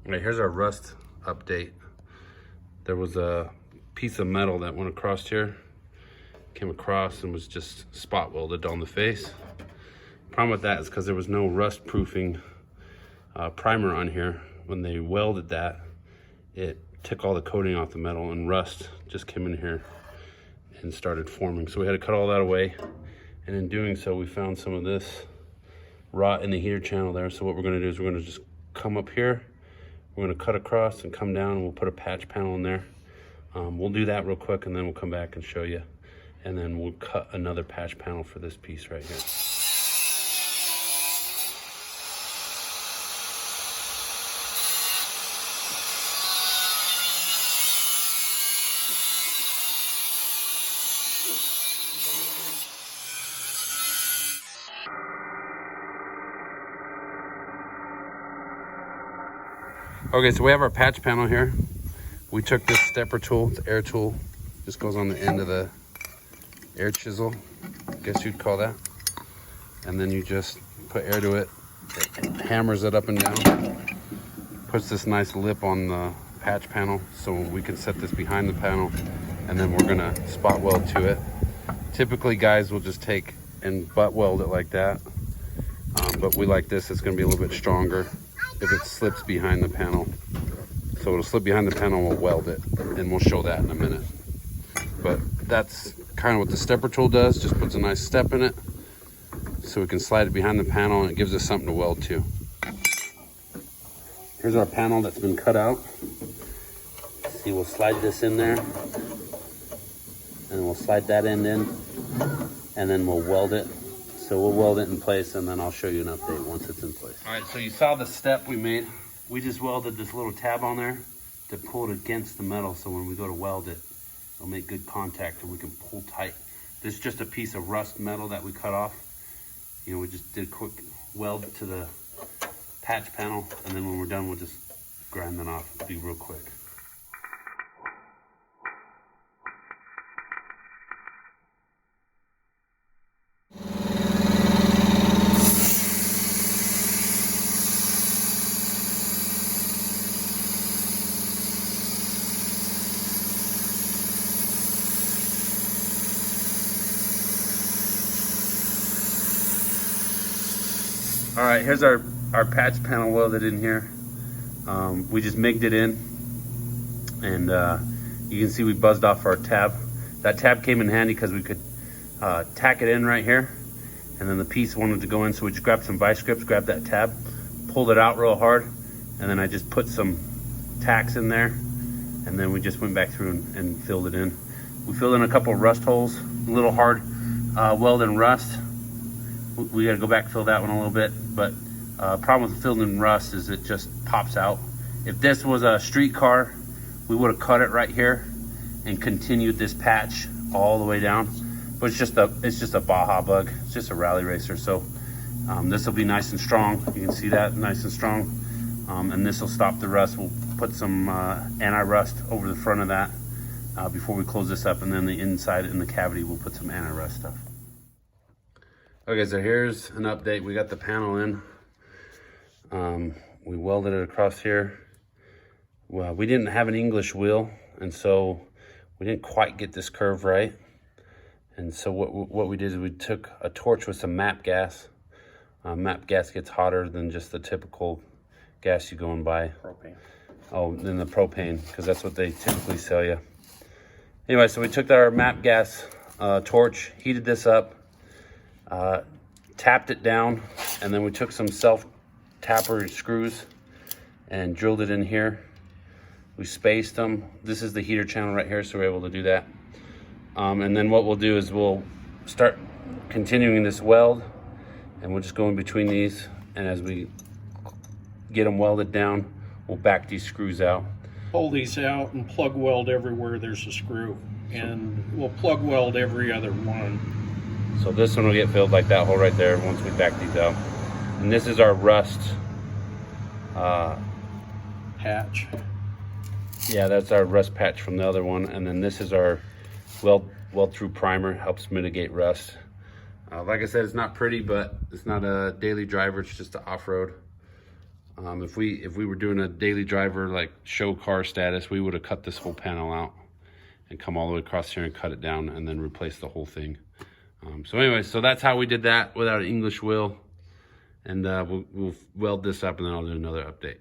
All right, here's our rust update. There was a piece of metal that went across here, came across and was just spot welded on the face. Problem with that is because there was no rust proofing primer on here. When they welded that, it took all the coating off the metal and rust just came in here and started forming. So we had to cut all that away. And in doing so, we found some of this rot in the heater channel there. So what we're gonna do is we're gonna just come up here, we're gonna cut across and come down, and we'll put a patch panel in there. We'll do that real quick and then we'll come back and show you. And then we'll cut another patch panel for this piece right here. Okay, so we have our patch panel here. We took this stepper tool, it's an air tool, just goes on the end of the air chisel, I guess you'd call that. And then you just put air to it, it hammers it up and down, puts this nice lip on the patch panel so we can set this behind the panel, and then we're gonna spot weld to it. Typically guys will just take and butt weld it like that, but we like this, it's gonna be a little bit stronger if it slips behind the panel. So it'll slip behind the panel, we'll weld it, and we'll show that in a minute. But that's kind of what the stepper tool does, just puts a nice step in it so we can slide it behind the panel and it gives us something to weld to. Here's our panel that's been cut out. See, we'll slide this in there and we'll slide that end in and then we'll weld it. So we'll weld it in place and then I'll show you an update once it's in place. All right, so you saw the step we made. We just welded this little tab on there to pull it against the metal so when we go to weld it, it'll make good contact and we can pull tight. This is just a piece of rust metal that we cut off. You know, we just did a quick weld to the patch panel and then when we're done, we'll just grind that off. It'll be real quick. All right, here's our patch panel welded in here. We just MIG'd it in and you can see we buzzed off our tab. That tab came in handy because we could tack it in right here and then the piece wanted to go in, so we just grabbed some vice grips, grabbed that tab, pulled it out real hard, and then I just put some tacks in there and then we just went back through and filled it in. We filled in a couple of rust holes, a little hard weld and rust. We got to go back, fill that one a little bit, but problem with filled in rust is it just pops out. If this was a street car, we would have cut it right here and continued this patch all the way down. But it's just a Baja bug. It's just a rally racer. So this will be nice and strong. You can see that, nice and strong. And this will stop the rust. We'll put some anti-rust over the front of that before we close this up, and then the inside in the cavity we'll put some anti-rust stuff. Okay, so here's an update. We got the panel in. We welded it across here. Well, we didn't have an English wheel, and so we didn't quite get this curve right. And so what we did is we took a torch with some MAP gas. MAP gas gets hotter than just the typical gas you go and buy. Propane. Oh, then the propane, because that's what they typically sell you. Anyway, so we took our MAP gas torch, heated this up, tapped it down, and then we took some self-tapper screws and drilled it in here. We spaced them. This is the heater channel right here, so we're able to do that. And then what we'll do is we'll start continuing this weld, and we'll just go in between these, and as we get them welded down, we'll back these screws out. Pull these out and plug weld everywhere there's a screw, and we'll plug weld every other one. So this one will get filled like that hole right there once we back these out. And this is our rust patch. Yeah, that's our rust patch from the other one. And then this is our weld through primer, helps mitigate rust. Like I said, it's not pretty, but it's not a daily driver, it's just an off-road. If we were doing a daily driver, like show car status, we would have cut this whole panel out and come all the way across here and cut it down and then replace the whole thing. So anyway, so that's how we did that without an English wheel. And we'll weld this up and then I'll do another update.